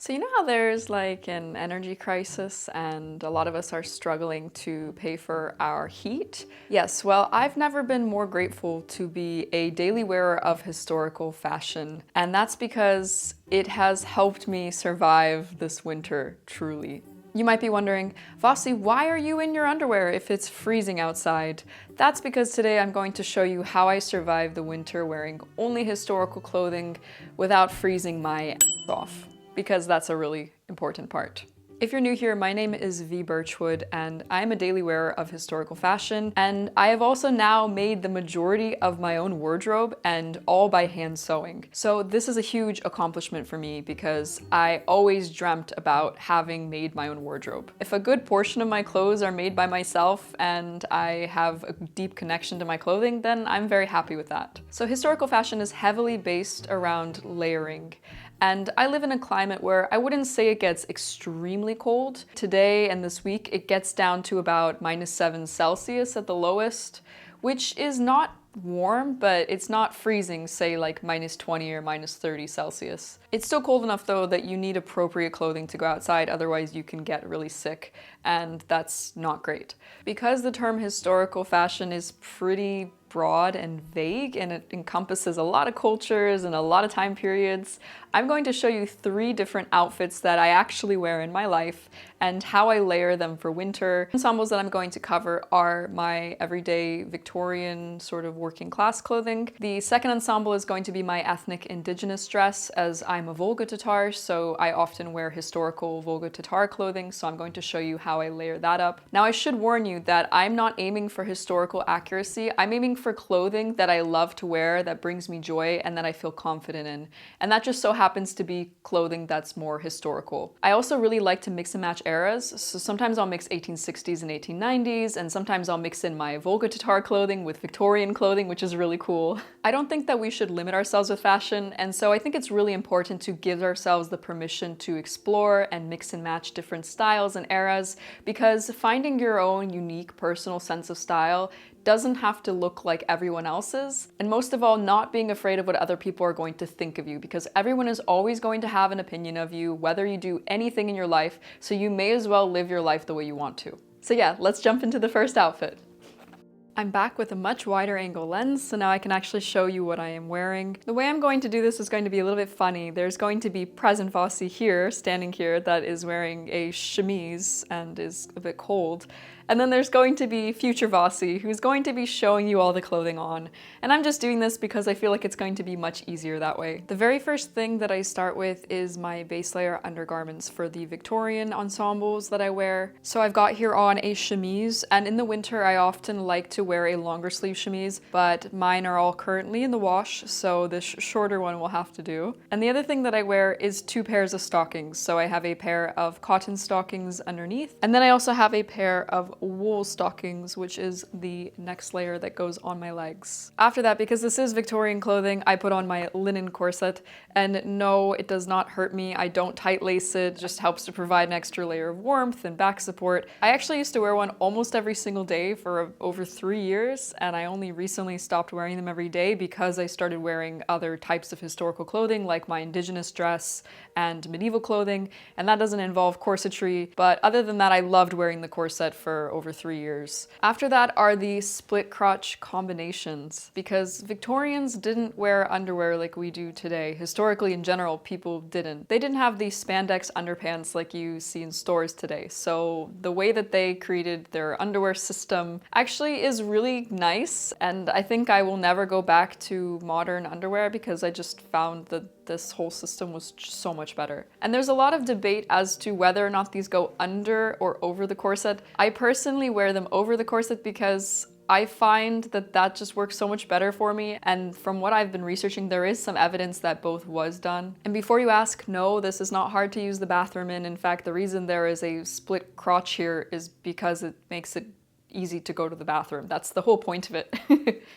So you know how there's like an energy crisis and a lot of us are struggling to pay for our heat? Yes, well, I've never been more grateful to be a daily wearer of historical fashion, and that's because it has helped me survive this winter, truly. You might be wondering, Vasi, why are you in your underwear if it's freezing outside? That's because today I'm going to show you how I survive the winter wearing only historical clothing without freezing my ass off, because that's a really important part. If you're new here, my name is V. Birchwood, and I'm a daily wearer of historical fashion, and I have also now made the majority of my own wardrobe, and all by hand sewing. So this is a huge accomplishment for me because I always dreamt about having made my own wardrobe. If a good portion of my clothes are made by myself and I have a deep connection to my clothing, then I'm very happy with that. So historical fashion is heavily based around layering. And I live in a climate where I wouldn't say it gets extremely cold. Today and this week, it gets down to about -7 Celsius at the lowest, which is not warm, but it's not freezing, say like -20 or -30 Celsius. It's still cold enough though that you need appropriate clothing to go outside, otherwise you can get really sick, and that's not great. Because the term historical fashion is pretty broad and vague and it encompasses a lot of cultures and a lot of time periods, I'm going to show you 3 different outfits that I actually wear in my life and how I layer them for winter. Ensembles that I'm going to cover are my everyday Victorian sort of working class clothing. The second ensemble is going to be my ethnic indigenous dress, as I'm a Volga Tatar, so I often wear historical Volga Tatar clothing, so I'm going to show you how I layer that up. Now I should warn you that I'm not aiming for historical accuracy, I'm aiming for clothing that I love to wear, that brings me joy, and that I feel confident in. And that just so happens to be clothing that's more historical. I also really like to mix and match eras, so sometimes I'll mix 1860s and 1890s, and sometimes I'll mix in my Volga Tatar clothing with Victorian clothing, which is really cool. I don't think that we should limit ourselves with fashion, and so I think it's really important to give ourselves the permission to explore and mix and match different styles and eras, because finding your own unique personal sense of style doesn't have to look like everyone else's, and most of all, not being afraid of what other people are going to think of you, because everyone is always going to have an opinion of you, whether you do anything in your life, so you may as well live your life the way you want to. So yeah, let's jump into the first outfit. I'm back with a much wider angle lens, so now I can actually show you what I am wearing. The way I'm going to do this is going to be a little bit funny. There's going to be present Vasi here, standing here, that is wearing a chemise and is a bit cold. And then there's going to be future Vasi, who's going to be showing you all the clothing on. And I'm just doing this because I feel like it's going to be much easier that way. The very first thing that I start with is my base layer undergarments for the Victorian ensembles that I wear. So I've got here on a chemise, and in the winter I often like to wear a longer sleeve chemise, but mine are all currently in the wash, so this shorter one will have to do. And the other thing that I wear is 2 pairs of stockings. So I have a pair of cotton stockings underneath, and then I also have a pair of wool stockings, which is the next layer that goes on my legs. After that, because this is Victorian clothing, I put on my linen corset, and no, it does not hurt me. I don't tight lace it, just helps to provide an extra layer of warmth and back support. I actually used to wear one almost every single day for over 3 years, and I only recently stopped wearing them every day because I started wearing other types of historical clothing, like my indigenous dress and medieval clothing, and that doesn't involve corsetry, but other than that, I loved wearing the corset for over 3 years. After that are the split crotch combinations, because Victorians didn't wear underwear like we do today. Historically, in general, people didn't. They didn't have these spandex underpants like you see in stores today, so the way that they created their underwear system actually is really nice, and I think I will never go back to modern underwear because I just found that this whole system was so much better. And there's a lot of debate as to whether or not these go under or over the corset. I personally wear them over the corset because I find that that just works so much better for me, and from what I've been researching, there is some evidence that both was done. And before you ask, no, this is not hard to use the bathroom in. In fact, the reason there is a split crotch here is because it makes it easy to go to the bathroom. That's the whole point of it.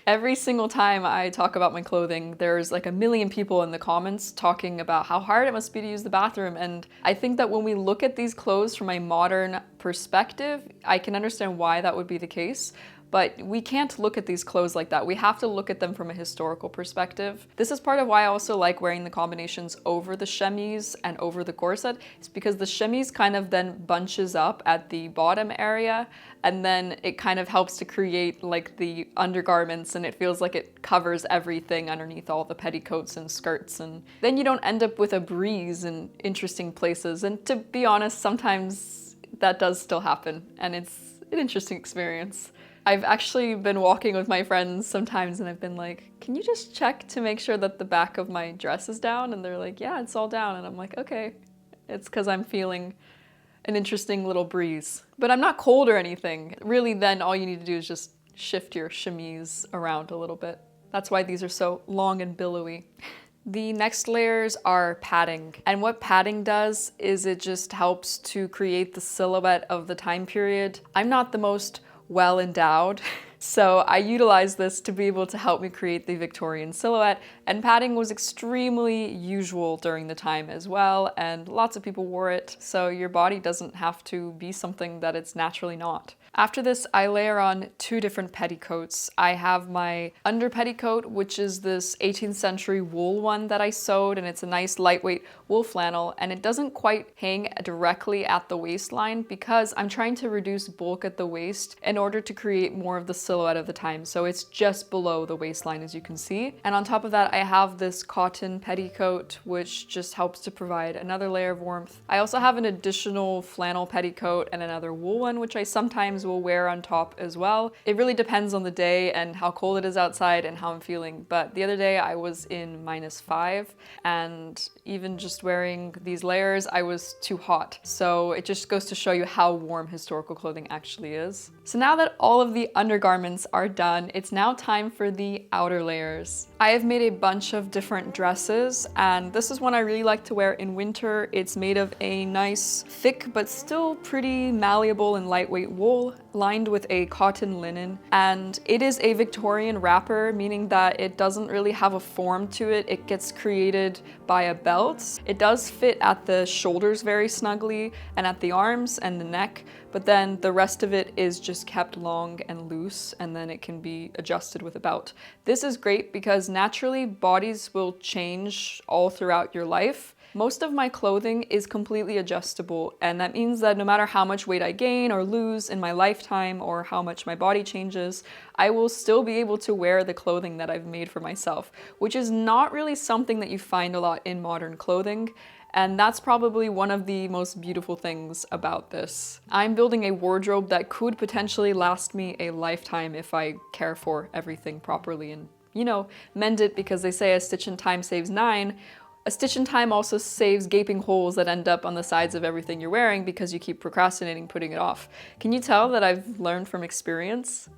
Every single time I talk about my clothing, there's like a million people in the comments talking about how hard it must be to use the bathroom, and I think that when we look at these clothes from a modern perspective, I can understand why that would be the case. But we can't look at these clothes like that. We have to look at them from a historical perspective. This is part of why I also like wearing the combinations over the chemise and over the corset. It's because the chemise kind of then bunches up at the bottom area, and then it kind of helps to create like the undergarments, and it feels like it covers everything underneath all the petticoats and skirts, and then you don't end up with a breeze in interesting places. And to be honest, sometimes that does still happen, and it's an interesting experience. I've actually been walking with my friends sometimes and I've been like, can you just check to make sure that the back of my dress is down? And they're like, yeah, it's all down. And I'm like, okay, it's because I'm feeling an interesting little breeze. But I'm not cold or anything. Really, then all you need to do is just shift your chemise around a little bit. That's why these are so long and billowy. The next layers are padding. And what padding does is it just helps to create the silhouette of the time period. I'm not the most well endowed, so I utilized this to be able to help me create the Victorian silhouette, and padding was extremely usual during the time as well, and lots of people wore it, so your body doesn't have to be something that it's naturally not. After this, I layer on 2 different petticoats. I have my under petticoat, which is this 18th century wool one that I sewed, and it's a nice lightweight wool flannel, and it doesn't quite hang directly at the waistline because I'm trying to reduce bulk at the waist in order to create more of the silhouette of the time. So it's just below the waistline, as you can see. And on top of that, I have this cotton petticoat, which just helps to provide another layer of warmth. I also have an additional flannel petticoat and another wool one, which I sometimes will wear on top as well. It really depends on the day and how cold it is outside and how I'm feeling. But the other day I was in -5, and even just wearing these layers, I was too hot. So it just goes to show you how warm historical clothing actually is. So now that all of the undergarments are done, it's now time for the outer layers. I have made a bunch of different dresses, and this is one I really like to wear in winter. It's made of a nice, thick, but still pretty malleable and lightweight wool, lined with a cotton linen. And it is a Victorian wrapper, meaning that it doesn't really have a form to it. It gets created by a belt. It does fit at the shoulders very snugly, and at the arms and the neck, but then the rest of it is just kept long and loose, and then it can be adjusted with a belt. This is great because naturally bodies will change all throughout your life. Most of my clothing is completely adjustable, and that means that no matter how much weight I gain or lose in my lifetime or how much my body changes, I will still be able to wear the clothing that I've made for myself, which is not really something that you find a lot in modern clothing. And that's probably one of the most beautiful things about this. I'm building a wardrobe that could potentially last me a lifetime if I care for everything properly and, you know, mend it, because they say a stitch in time saves 9. A stitch in time also saves gaping holes that end up on the sides of everything you're wearing because you keep procrastinating putting it off. Can you tell that I've learned from experience?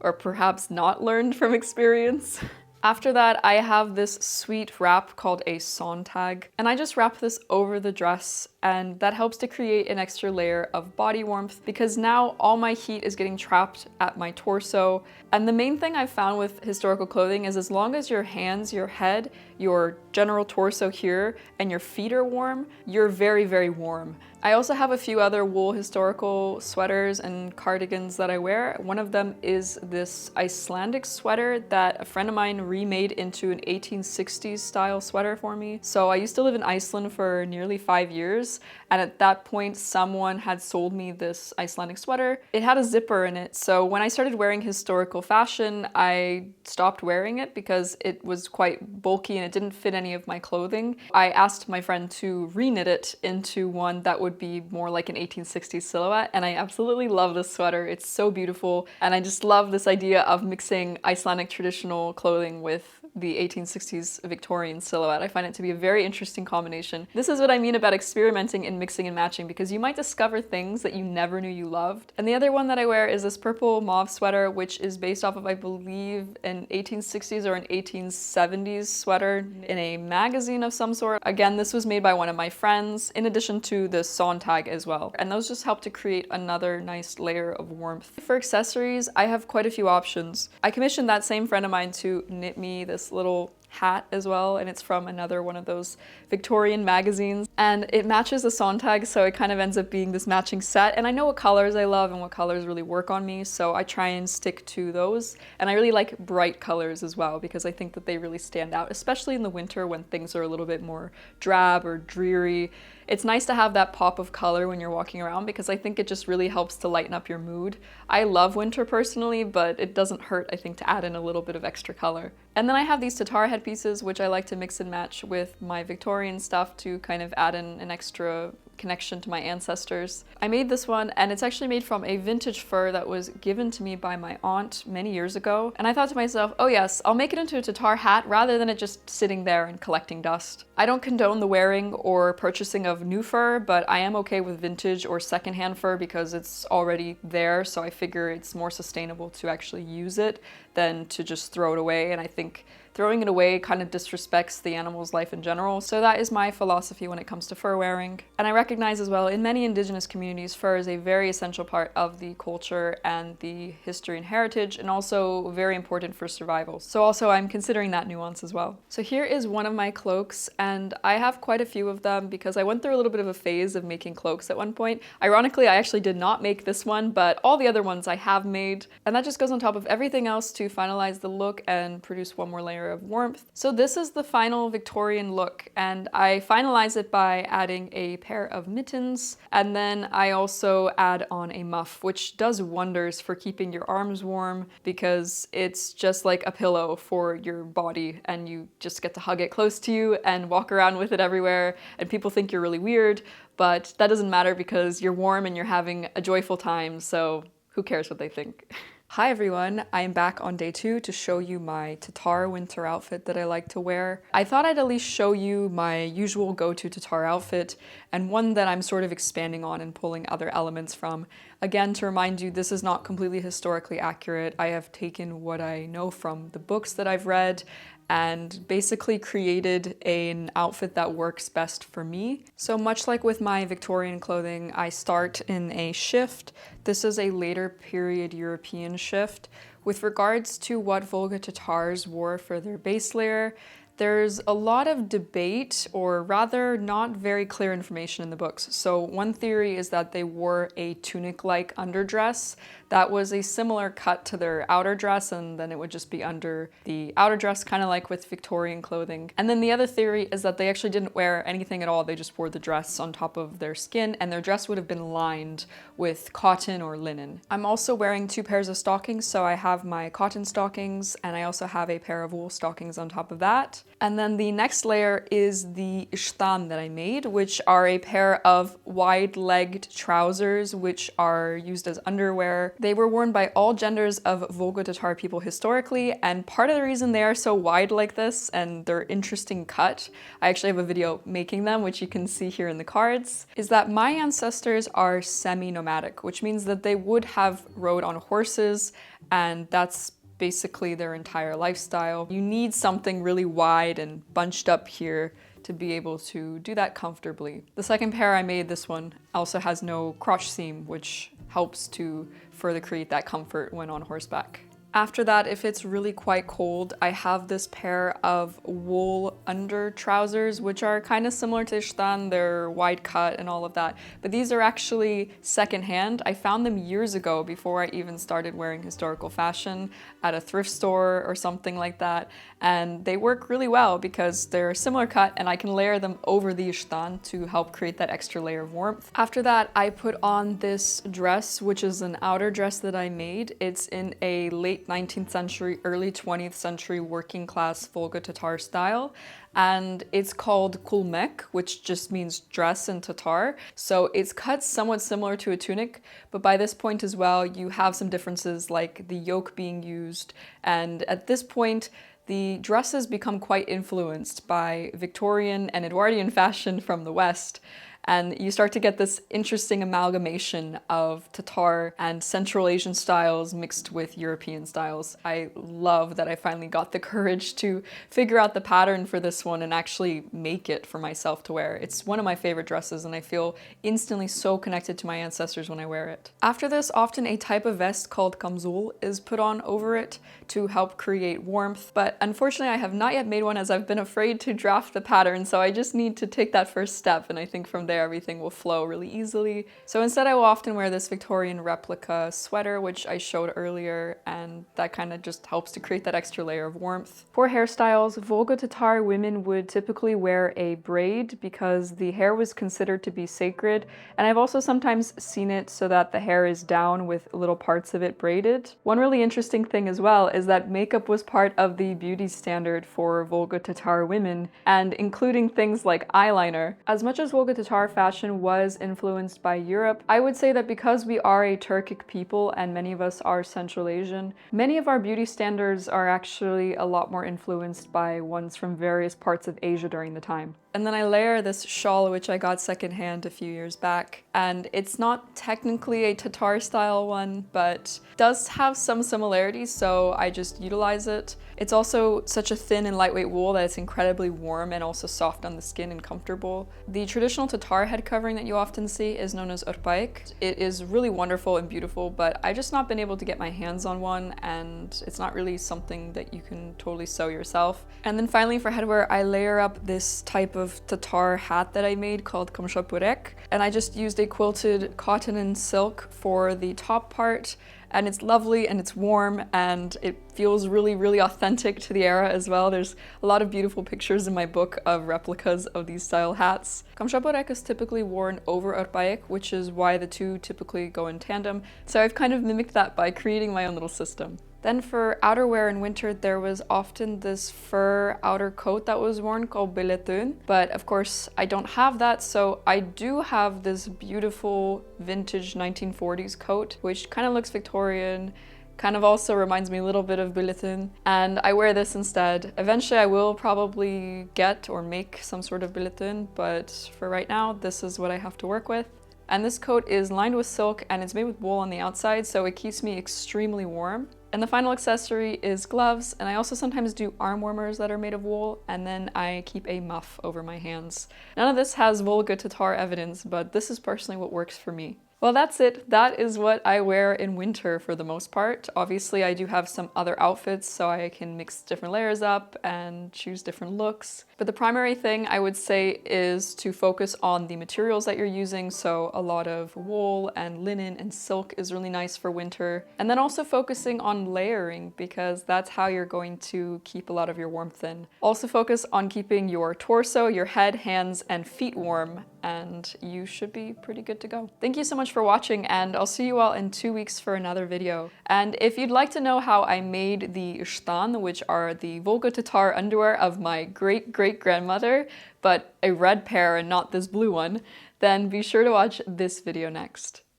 Or perhaps not learned from experience? After that, I have this sweet wrap called a Sontag, and I just wrap this over the dress, and that helps to create an extra layer of body warmth because now all my heat is getting trapped at my torso. And the main thing I've found with historical clothing is as long as your hands, your head, your general torso here, and your feet are warm, you're very, very warm. I also have a few other wool historical sweaters and cardigans that I wear. One of them is this Icelandic sweater that a friend of mine remade into an 1860s style sweater for me. So I used to live in Iceland for nearly 5 years, and at that point someone had sold me this Icelandic sweater. It had a zipper in it, so when I started wearing historical fashion, I stopped wearing it because it was quite bulky and it didn't fit any of my clothing. I asked my friend to reknit it into one that would be more like an 1860s silhouette, and I absolutely love this sweater. It's so beautiful, and I just love this idea of mixing Icelandic traditional clothing with the 1860s Victorian silhouette. I find it to be a very interesting combination. This is what I mean about experimenting and mixing and matching, because you might discover things that you never knew you loved. And the other one that I wear is this purple mauve sweater, which is based off of, I believe, an 1860s or an 1870s sweater in a magazine of some sort. Again, this was made by one of my friends, in addition to the Sontag as well. And those just help to create another nice layer of warmth. For accessories, I have quite a few options. I commissioned that same friend of mine to knit me this little hat as well, and it's from another one of those Victorian magazines. And it matches the Sontag, so it kind of ends up being this matching set. And I know what colors I love and what colors really work on me, so I try and stick to those. And I really like bright colors as well, because I think that they really stand out, especially in the winter when things are a little bit more drab or dreary. It's nice to have that pop of color when you're walking around, because I think it just really helps to lighten up your mood. I love winter personally, but it doesn't hurt, I think, to add in a little bit of extra color. And then I have these Tatar headpieces, which I like to mix and match with my Victorian stuff to kind of add in an extra connection to my ancestors. I made this one, and it's actually made from a vintage fur that was given to me by my aunt many years ago. And I thought to myself, oh yes, I'll make it into a Tatar hat rather than it just sitting there and collecting dust. I don't condone the wearing or purchasing of new fur, but I am okay with vintage or secondhand fur because it's already there, so I figure it's more sustainable to actually use it than to just throw it away. And I think throwing it away kind of disrespects the animal's life in general. So that is my philosophy when it comes to fur wearing. And I recognize as well, in many indigenous communities, fur is a very essential part of the culture and the history and heritage, and also very important for survival. So also I'm considering that nuance as well. So here is one of my cloaks, and I have quite a few of them because I went through a little bit of a phase of making cloaks at one point. Ironically, I actually did not make this one, but all the other ones I have made. And that just goes on top of everything else to finalize the look and produce one more layer of warmth. So this is the final Victorian look, and I finalize it by adding a pair of mittens, and then I also add on a muff, which does wonders for keeping your arms warm because it's just like a pillow for your body, and you just get to hug it close to you and walk around with it everywhere, and people think you're really weird, but that doesn't matter because you're warm and you're having a joyful time, so who cares what they think? Hi everyone, I am back on day 2 to show you my Tatar winter outfit that I like to wear. I thought I'd at least show you my usual go-to Tatar outfit, and one that I'm sort of expanding on and pulling other elements from. Again, to remind you, this is not completely historically accurate. I have taken what I know from the books that I've read and basically created an outfit that works best for me. So much like with my Victorian clothing, I start in a shift. This is a later period European shift. With regards to what Volga Tatars wore for their base layer, there's a lot of debate, or rather not very clear information in the books. So one theory is that they wore a tunic-like underdress that was a similar cut to their outer dress, and then it would just be under the outer dress, kind of like with Victorian clothing. And then the other theory is that they actually didn't wear anything at all. They just wore the dress on top of their skin, and their dress would have been lined with cotton or linen. I'm also wearing 2 pairs of stockings, so I have my cotton stockings, and I also have a pair of wool stockings on top of that. And then the next layer is the ishtan that I made, which are a pair of wide-legged trousers, which are used as underwear. They were worn by all genders of Volga Tatar people historically, and part of the reason they are so wide like this and their interesting cut, I actually have a video making them, which you can see here in the cards, is that my ancestors are semi-nomadic, which means that they would have rode on horses, and that's basically their entire lifestyle. You need something really wide and bunched up here to be able to do that comfortably. The second pair I made, this one, also has no crotch seam, which helps to further create that comfort when on horseback. After that, if it's really quite cold, I have this pair of wool under trousers, which are kind of similar to ishtan. They're wide cut and all of that, but these are actually secondhand. I found them years ago before I even started wearing historical fashion at a thrift store or something like that, and they work really well because they're similar cut and I can layer them over the ishtan to help create that extra layer of warmth. After that, I put on this dress, which is an outer dress that I made. It's in a late 19th century, early 20th century working class Volga Tatar style, and it's called kulmek, which just means dress in Tatar. So it's cut somewhat similar to a tunic, but by this point as well, you have some differences like the yoke being used, and at this point, the dresses become quite influenced by Victorian and Edwardian fashion from the West. and you start to get this interesting amalgamation of Tatar and Central Asian styles mixed with European styles. I love that I finally got the courage to figure out the pattern for this one and actually make it for myself to wear. It's one of my favorite dresses and I feel instantly so connected to my ancestors when I wear it. After this, often a type of vest called kamzul is put on over it to help create warmth, but unfortunately I have not yet made one as I've been afraid to draft the pattern, so I just need to take that first step, and I think from there everything will flow really easily. So instead I will often wear this Victorian replica sweater, which I showed earlier, and that kind of just helps to create that extra layer of warmth. For hairstyles, Volga Tatar women would typically wear a braid because the hair was considered to be sacred, and I've also sometimes seen it so that the hair is down with little parts of it braided. One really interesting thing as well is that makeup was part of the beauty standard for Volga Tatar women, and including things like eyeliner. As much as Volga Tatar fashion was influenced by Europe, I would say that because we are a Turkic people and many of us are Central Asian, many of our beauty standards are actually a lot more influenced by ones from various parts of Asia during the time. And then I layer this shawl, which I got secondhand a few years back, and it's not technically a Tatar style one, but does have some similarities, so I just utilize it. It's also such a thin and lightweight wool that it's incredibly warm and also soft on the skin and comfortable. The traditional Tatar head covering that you often see is known as örtbayık. It is really wonderful and beautiful, but I've just not been able to get my hands on one, and it's not really something that you can totally sew yourself. And then finally for headwear, I layer up this type of Tatar hat that I made called kamshapurek, and I just used a quilted cotton and silk for the top part, and it's lovely and it's warm and it feels really, really authentic to the era as well. There's a lot of beautiful pictures in my book of replicas of these style hats. Kamshapurek is typically worn over örtbayık, which is why the two typically go in tandem, so I've kind of mimicked that by creating my own little system. Then for outerwear in winter, there was often this fur outer coat that was worn called billetön, but of course I don't have that, so I do have this beautiful vintage 1940s coat, which kind of looks Victorian, kind of also reminds me a little bit of billetön, and I wear this instead. Eventually I will probably get or make some sort of billetön, but for right now, this is what I have to work with. And this coat is lined with silk and it's made with wool on the outside, so it keeps me extremely warm. And the final accessory is gloves, and I also sometimes do arm warmers that are made of wool, and then I keep a muff over my hands. None of this has Volga Tatar evidence, but this is personally what works for me. Well, that's it. That is what I wear in winter for the most part. Obviously, I do have some other outfits so I can mix different layers up and choose different looks. But the primary thing I would say is to focus on the materials that you're using. So a lot of wool and linen and silk is really nice for winter. And then also focusing on layering, because that's how you're going to keep a lot of your warmth in. Also focus on keeping your torso, your head, hands, and feet warm, and you should be pretty good to go. Thank you so much for watching, and I'll see you all in 2 weeks for another video. And if you'd like to know how I made the ishtan, which are the Volga Tatar underwear of my great-great-grandmother, but a red pair and not this blue one, then be sure to watch this video next.